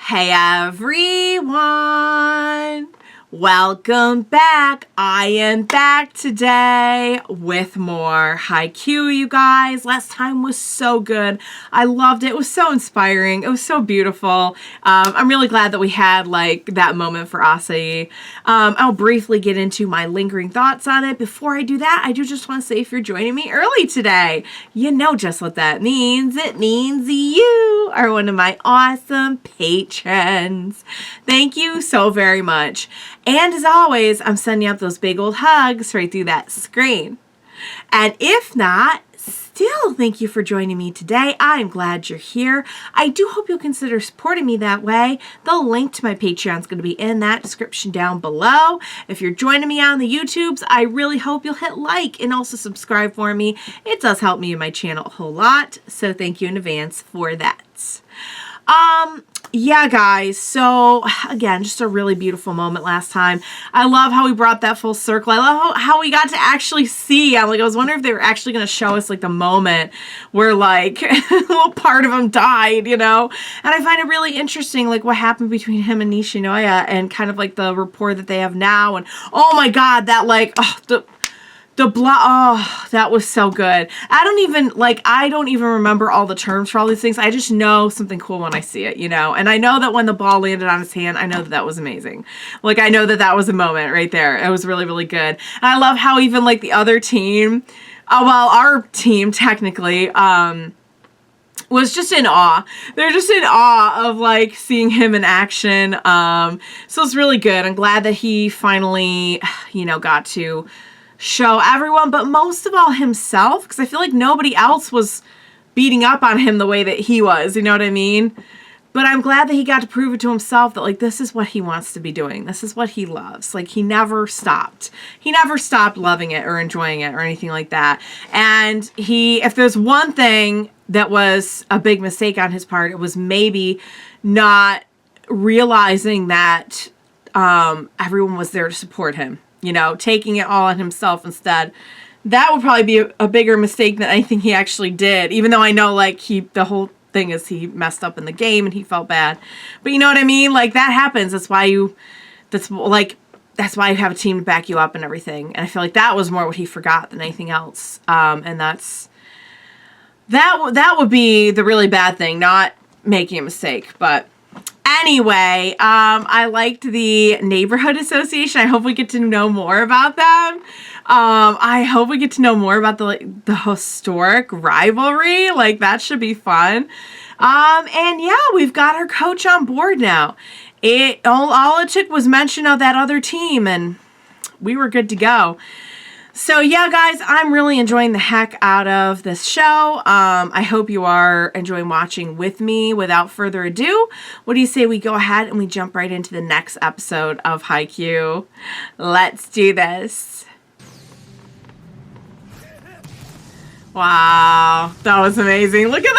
Hey everyone! Welcome back. I am back today with more Haikyu, you guys. Last time was so good. I loved it. It was so inspiring. It was so beautiful. I'm really glad that we had like that moment for Asahi. I'll briefly get into my lingering thoughts on it. Before I do that, I do just want to say if you're joining me early today, you know just what that means. It means you are one of my awesome patrons. Thank you so very much. And as always, I'm sending out those big old hugs right through that screen. And if not, still thank you for joining me today. I'm glad you're here. I do hope you'll consider supporting me that way. The link to my Patreon is going to be in that description down below. If you're joining me on the YouTubes, I really hope you'll hit like and also subscribe for me. It does help me and my channel a whole lot. So thank you in advance for that. Yeah, guys, so again, just a really beautiful moment last time. I love how we brought that full circle. I love how we got to actually see. I was wondering if they were actually going to show us like the moment where like a little part of him died, you know? And I find it really interesting, like what happened between him and Nishinoya and kind of like the rapport that they have now. And oh my God, that like, the blood, oh, that was so good. I don't even remember all the terms for all these things. I just know something cool when I see it, you know? And I know that when the ball landed on his hand, I know that that was amazing. Like, I know that that was a moment right there. It was really, really good. And I love how even, like, the other team, well, our team, technically, was just in awe. They're just in awe of, like, seeing him in action. So it's really good. I'm glad that he finally, you know, got to show everyone, but most of all himself, because I feel like nobody else was beating up on him the way that he was, you know what I mean? But I'm glad that he got to prove it to himself that like this is what he wants to be doing. This is what he loves. Like he never stopped. He never stopped loving it or enjoying it or anything like that. And if there's one thing that was a big mistake on his part, it was maybe not realizing that everyone was there to support him. You know, taking it all on himself instead. That would probably be a bigger mistake than anything he actually did. Even though I know, like, the whole thing is he messed up in the game and he felt bad. But you know what I mean? Like, that happens. That's why you have a team to back you up and everything. And I feel like that was more what he forgot than anything else. And that would be the really bad thing, not making a mistake. But anyway, I liked the neighborhood association. I hope we get to know more about them. I hope we get to know more about the historic rivalry. Like, that should be fun. And yeah, we've got our coach on board now. All it took was mention of that other team, and we were good to go. So yeah, guys, I'm really enjoying the heck out of this show. I hope you are enjoying watching with me. Without further ado, what do you say we go ahead and we jump right into the next episode of Haikyu? Let's do this. Wow, that was amazing. Look at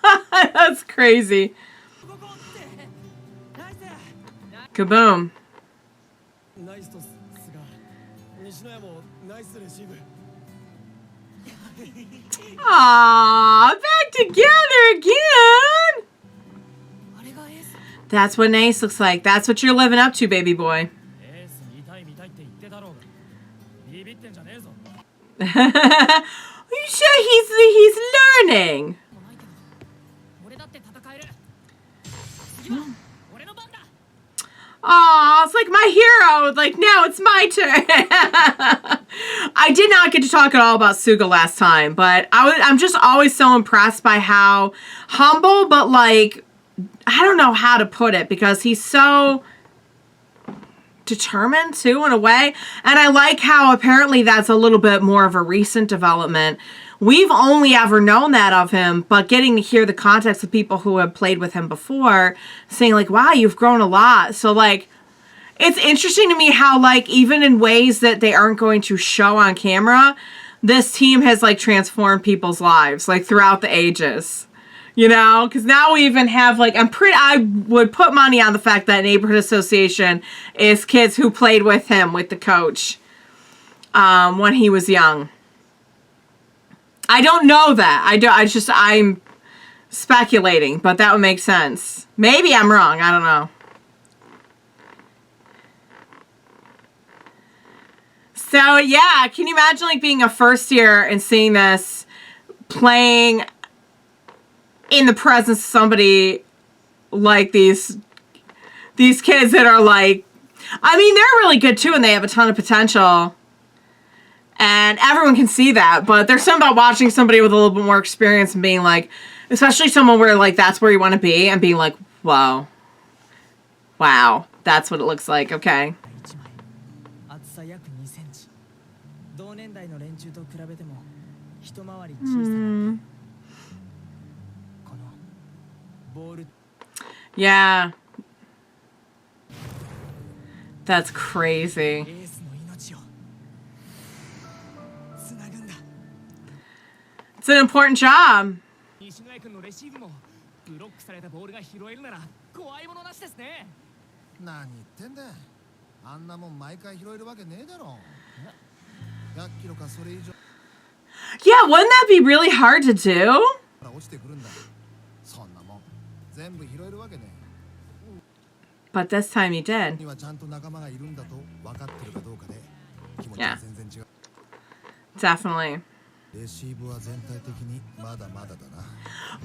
that. That's crazy. Kaboom. Aww, back together again! That's what Ace looks like. That's what you're living up to, baby boy. You sure he's learning? Aw, it's like my hero. Like, now it's my turn. I did not get to talk at all about Suga last time, but I'm just always so impressed by how humble, but like, I don't know how to put it because he's so determined too in a way. And I like how apparently that's a little bit more of a recent development. We've only ever known that of him, but getting to hear the context of people who have played with him before saying like, wow, you've grown a lot. So like, it's interesting to me how like, even in ways that they aren't going to show on camera, this team has like transformed people's lives like throughout the ages. You know, because now we even have like, I would put money on the fact that Neighborhood Association is kids who played with him, with the coach, when he was young. I don't know that. I'm speculating, but that would make sense. Maybe I'm wrong. I don't know. So, yeah. Can you imagine, like, being a first year and seeing this playing in the presence of somebody like these kids that are, like, I mean, they're really good, too, and they have a ton of potential. And everyone can see that. But there's something about watching somebody with a little bit more experience and being, like, especially someone where, like, that's where you want to be, and being like, whoa. Wow. That's what it looks like. Okay. Yeah. That's crazy. It's an important job. Yeah, wouldn't that be really hard to do? But this time he did. Yeah. Definitely.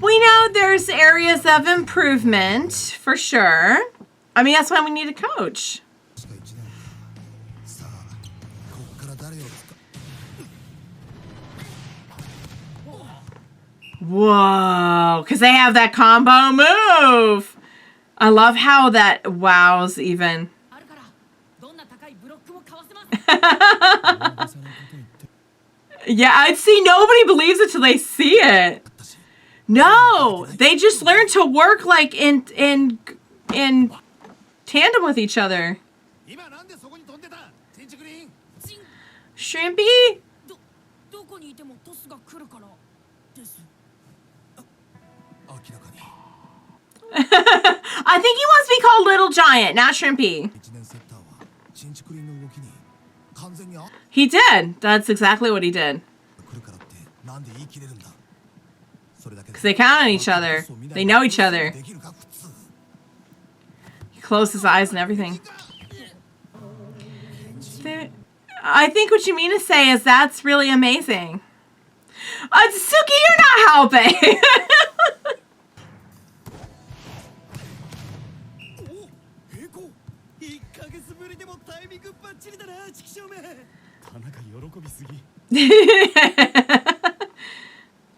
We know there's areas of improvement, for sure. I mean, that's why we need a coach. Whoa, because they have that combo move. I love how that wows even. Yeah, I'd see nobody believes it till they see it. No, they just learn to work like in tandem with each other. Shrimpy? I think he wants to be called Little Giant, not Shrimpy. He did. That's exactly what he did. Because they count on each other. They know each other. He closed his eyes and everything. I think what you mean to say is that's really amazing. Suki, you're not helping.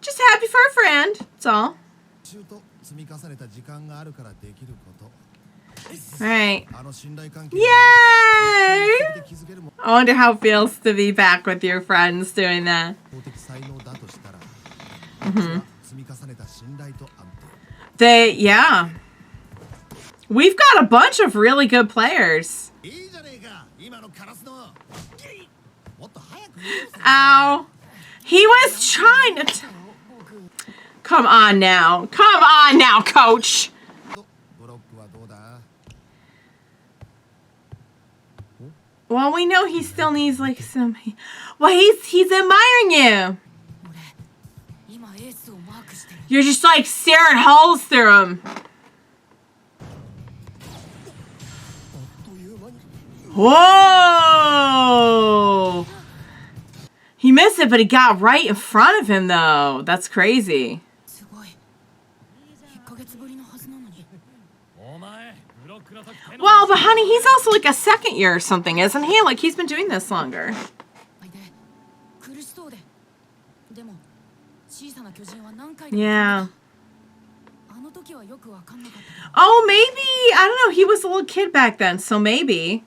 Just happy for a friend. That's all. Alright. Yay! I wonder how it feels to be back with your friends doing that. Yeah. We've got a bunch of really good players. Ow. He was trying to... Come on now. Come on now, coach. Well, we know he still needs like some... Well, he's admiring you. You're just like staring holes through him. Whoa! He missed it, but he got right in front of him, though. That's crazy. Well, but honey, he's also like a second year or something, isn't he? Like, he's been doing this longer. Yeah. Oh, maybe. I don't know. He was a little kid back then, so maybe.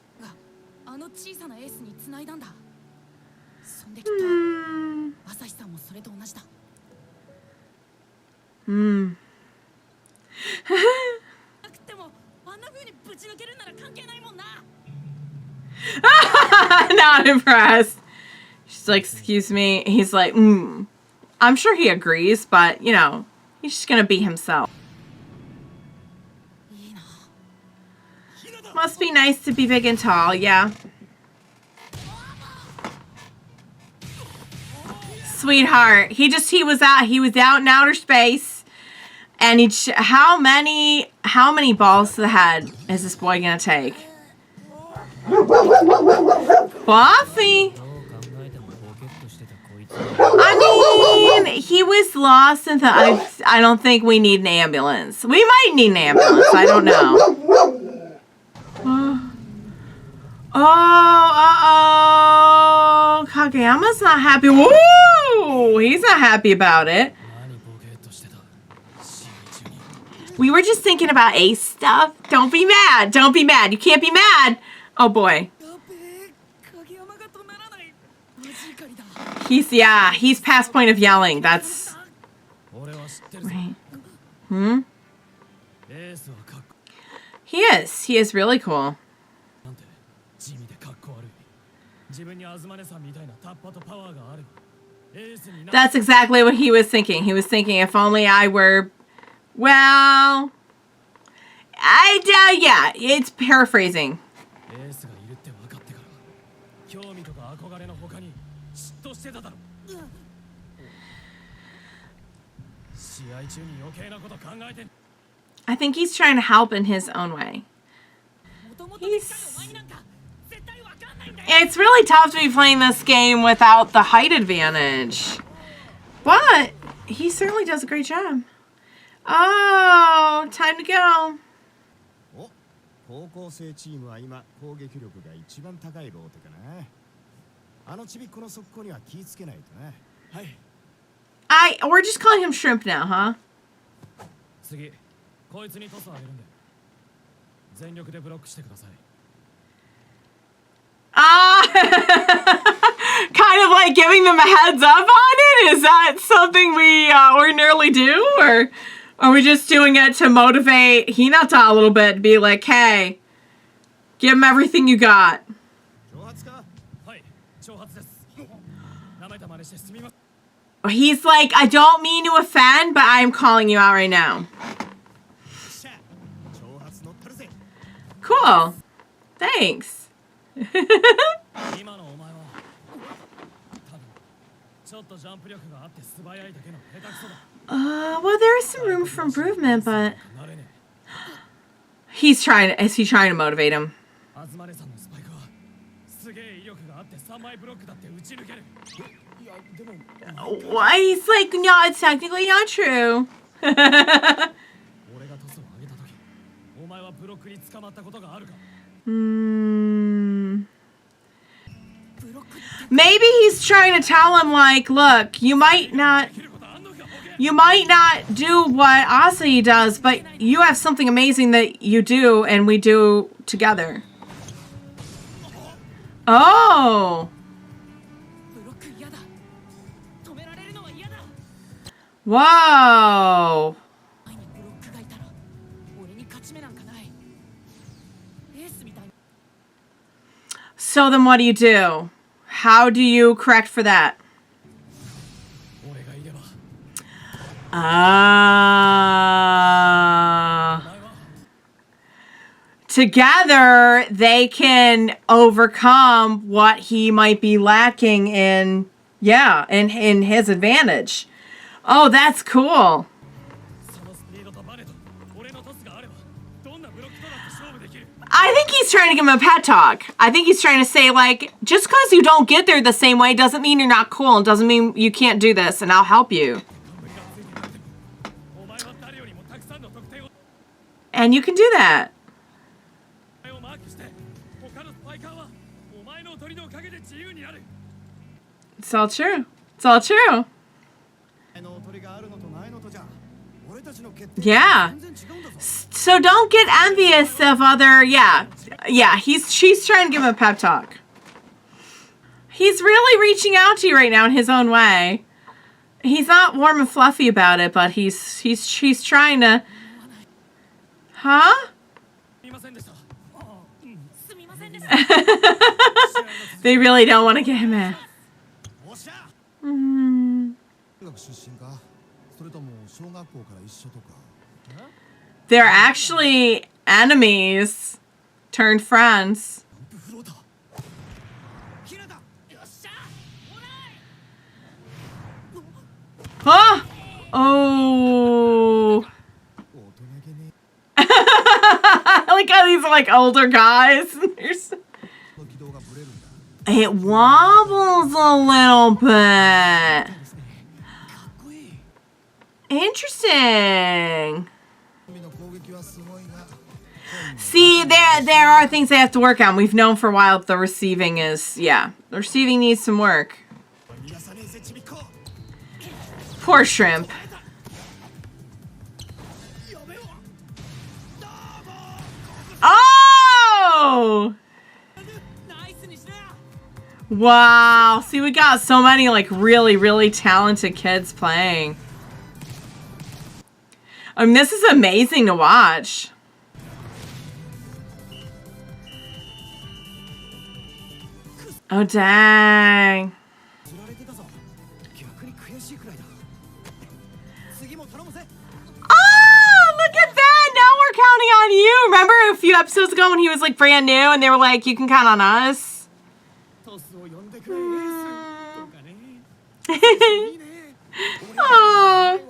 Not impressed. She's like, excuse me. He's like, I'm sure he agrees, but, you know, he's just gonna be himself. Must be nice to be big and tall, yeah. Sweetheart. He was out in outer space. And how many balls to the head is this boy gonna take? Buffy. I mean, he was lost in the. I don't think we need an ambulance. We might need an ambulance. I don't know. Oh, Kageyama's not happy. Woo! He's not happy about it. We were just thinking about Ace stuff. Don't be mad. Don't be mad. You can't be mad. Oh, boy. He's past point of yelling. That's... Right. Hmm? He is really cool. That's exactly what he was thinking. He was thinking, if only I were... Well... yeah, it's paraphrasing. I think he's trying to help in his own way. It's really tough to be playing this game without the height advantage. But he certainly does a great job. Oh, time to go. We're just calling him Shrimp now, huh? Kind of like giving them a heads up on it? Is that something we ordinarily do? Or are we just doing it to motivate Hinata a little bit? To be like, hey, give him everything you got. He's like, I don't mean to offend, but I'm calling you out right now. Cool. Thanks. Well, there is some room for improvement, but is he trying to motivate him? Why? He's like, no, it's technically not true. Maybe he's trying to tell him, like, look, you might not do what Asahi does, but you have something amazing that you do and we do together. Oh. Whoa. So then what do? How do you correct for that? Together, they can overcome what he might be lacking in his advantage. Oh, that's cool. I think he's trying to give him a pep talk. I think he's trying to say, like, just because you don't get there the same way doesn't mean you're not cool and doesn't mean you can't do this, and I'll help you. And you can do that. It's all true. It's all true. Yeah. So don't get envious of other, she's trying to give him a pep talk. He's really reaching out to you right now in his own way. He's not warm and fluffy about it, but she's trying to. Huh? They really don't want to get him in. They're actually enemies turned friends. Huh? Oh. Like how these are like older guys. It wobbles a little bit. Interesting. See, there are things they have to work on. We've known for a while that the receiving is, yeah. The receiving needs some work. Poor shrimp. Oh! Wow. See, we got so many, like, really, really talented kids playing. I mean, this is amazing to watch. Oh, dang. Oh, look at that. Now we're counting on you. Remember a few episodes ago when he was, like, brand new and they were like, you can count on us? Oh.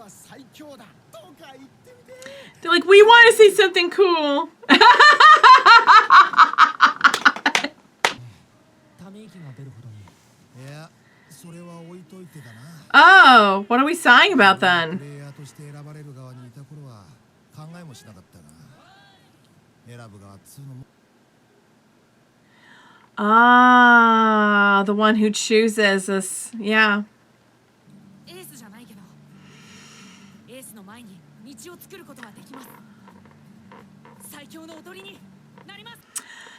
They're like, we want to see something cool. Oh, what are we sighing about then? Ah, the one who chooses this, yeah.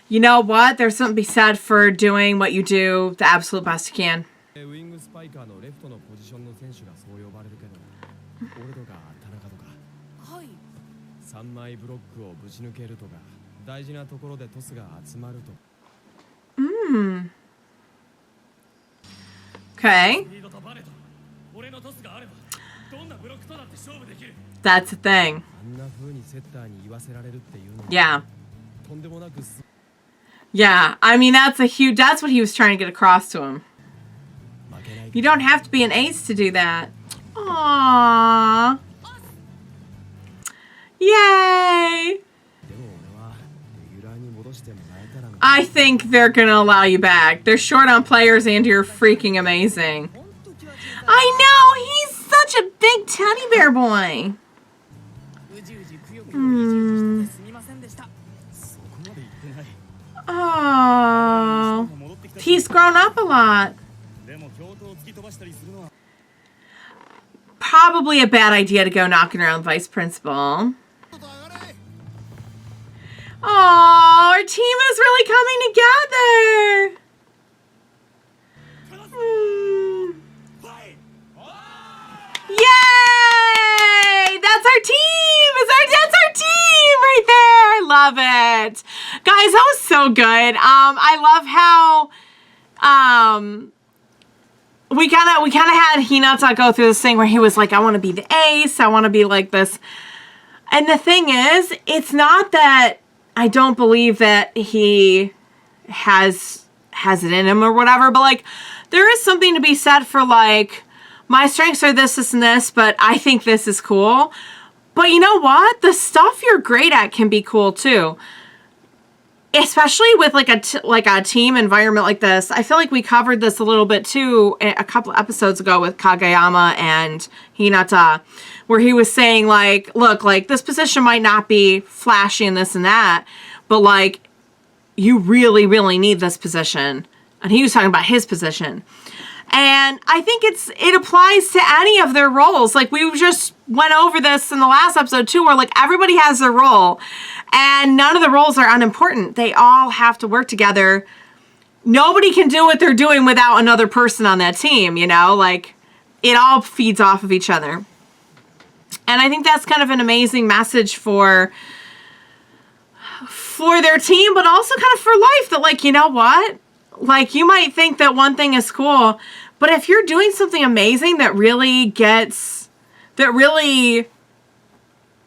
You know what? There's something to be said for doing what you do the absolute best you can. Okay. That's the thing. Yeah. Yeah, I mean, that's what he was trying to get across to him. You don't have to be an ace to do that. Aww. Yay! I think they're gonna allow you back. They're short on players and you're freaking amazing. I know, he's such a big teddy bear boy. Oh, he's grown up a lot. Probably a bad idea to go knocking around vice principal. Oh, our team is really coming together. Yay! That's our team! That's our team right there! I love it. Guys, that was so good. I love how we kinda had Hinata go through this thing where he was like, I wanna be the ace, I wanna be like this. And the thing is, it's not that I don't believe that he has it in him or whatever, but like there is something to be said for like, my strengths are this, this, and this, but I think this is cool. But you know what? The stuff you're great at can be cool too. Especially with like a team environment like this. I feel like we covered this a little bit too a couple episodes ago with Kageyama and Hinata, where he was saying like, look, like this position might not be flashy and this and that, but like you really, really need this position. And he was talking about his position. And I think it applies to any of their roles. Like we just went over this in the last episode too, where like everybody has their role and none of the roles are unimportant. They all have to work together. Nobody can do what they're doing without another person on that team, you know, like it all feeds off of each other. And I think that's kind of an amazing message for their team, but also kind of for life that like, you know what? Like you might think that one thing is cool, but if you're doing something amazing that really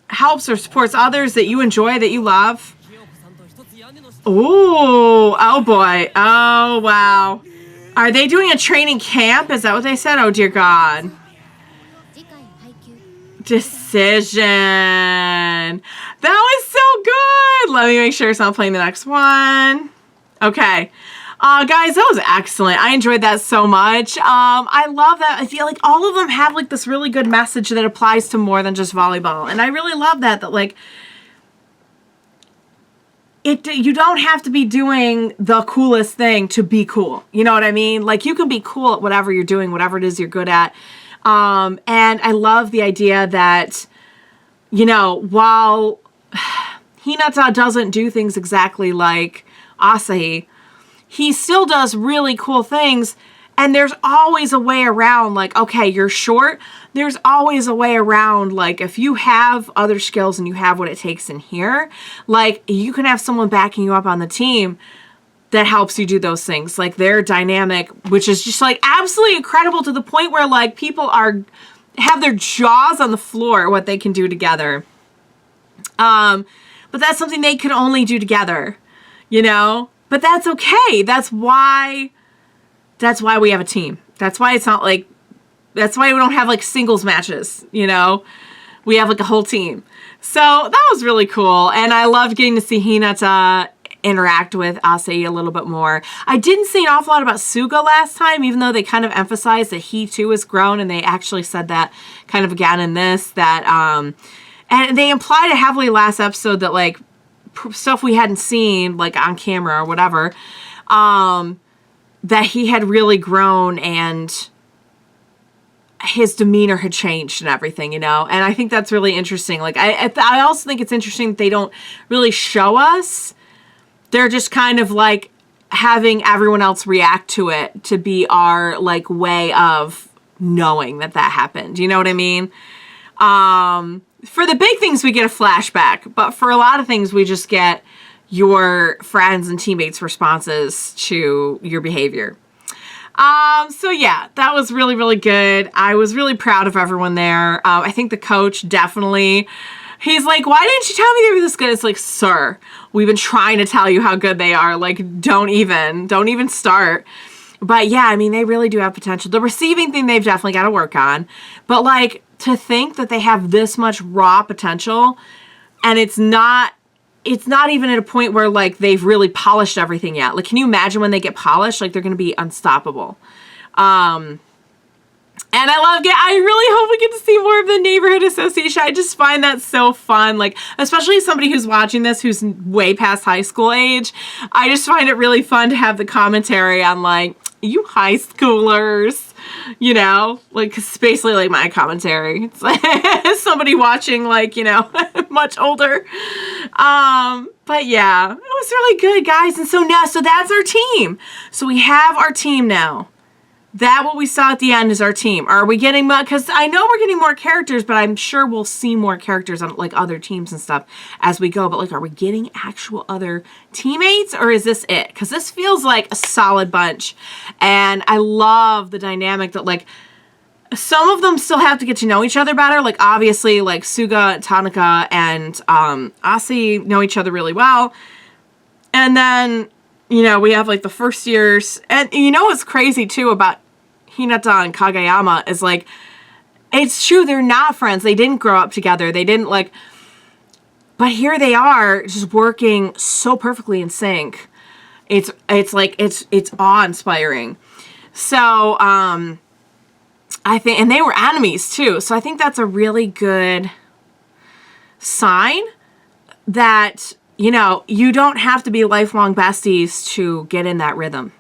helps or supports others that you enjoy, that you love. Ooh, oh boy. Oh, wow. Are they doing a training camp? Is that what they said? Oh, dear God. Decision. That was so good. Let me make sure it's not playing the next one. Okay. Guys, that was excellent. I enjoyed that so much. I love that. I feel like all of them have like this really good message that applies to more than just volleyball. And I really love that like you don't have to be doing the coolest thing to be cool. You know what I mean? Like you can be cool at whatever you're doing, whatever it is you're good at. And I love the idea that, you know, while Hinata doesn't do things exactly like Asahi, he still does really cool things. And there's always a way around, like, okay, you're short. There's always a way around, like, if you have other skills and you have what it takes in here, like, you can have someone backing you up on the team that helps you do those things. Like, their dynamic, which is just, like, absolutely incredible to the point where, like, people have their jaws on the floor what they can do together. But that's something they can only do together, you know? But that's okay. That's why we have a team. That's why it's not like, that's why we don't have like singles matches, you know? We have like a whole team. So that was really cool. And I loved getting to see Hinata interact with Asahi a little bit more. I didn't see an awful lot about Suga last time, even though they kind of emphasized that he too has grown, and they actually said that kind of again in this, that, and they implied it heavily last episode that like stuff we hadn't seen like on camera or whatever, that he had really grown and his demeanor had changed and everything, you know? And I think that's really interesting. Like, I also think it's interesting that they don't really show us. They're just kind of like having everyone else react to it to be our like way of knowing that happened. You know what I mean? For the big things, we get a flashback, but for a lot of things, we just get your friends and teammates' responses to your behavior. So yeah, that was really, really good. I was really proud of everyone there. I think the coach definitely, he's like, why didn't you tell me they were this good? It's like, sir, we've been trying to tell you how good they are. Like, don't even start. But yeah, I mean, they really do have potential. The receiving thing, they've definitely got to work on. But like, to think that they have this much raw potential, and it's not even at a point where like they've really polished everything yet. Like, can you imagine when they get polished? Like, they're going to be unstoppable. And I really hope we get to see more of the neighborhood association. I just find that so fun. Like, especially as somebody who's watching this, who's way past high school age, I just find it really fun to have the commentary on like, you high schoolers, you know, like, it's basically like my commentary. It's like somebody watching, like, you know, much older. But yeah, it was really good, guys. And so now, so that's our team. So we have our team now. That what we saw at the end is our team. Are we getting more? Because I know we're getting more characters, but I'm sure we'll see more characters on like other teams and stuff as we go. But like, are we getting actual other teammates, or is this it? Because this feels like a solid bunch, and I love the dynamic that like some of them still have to get to know each other better. Like, obviously, like Suga, Tanaka, and Asahi know each other really well, and then, you know, we have like the first years. And you know what's crazy too about Hinata and Kageyama is like, it's true, they're not friends. They didn't grow up together. They didn't like, but here they are just working so perfectly in sync. It's like, it's awe-inspiring. So, I think, and they were enemies too. So I think that's a really good sign that, you know, you don't have to be lifelong besties to get in that rhythm.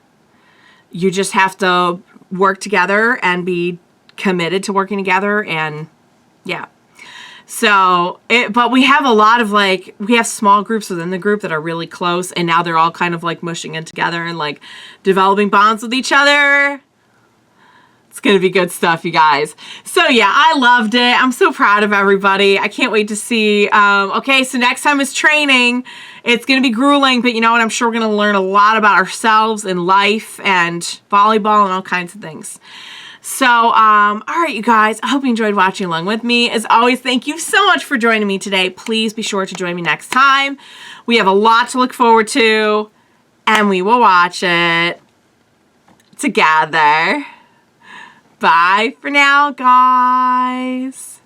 You just have to work together and be committed to working together, and yeah. So, but we have a lot of like, we have small groups within the group that are really close, and now they're all kind of like mushing in together and like developing bonds with each other. It's going to be good stuff, you guys. So yeah, I loved it. I'm so proud of everybody. I can't wait to see. Okay, so next time is training. It's going to be grueling, but you know what? I'm sure we're going to learn a lot about ourselves and life and volleyball and all kinds of things. So, all right, you guys, I hope you enjoyed watching along with me. As always, thank you so much for joining me today. Please be sure to join me next time. We have a lot to look forward to, and we will watch it together. Bye for now, guys.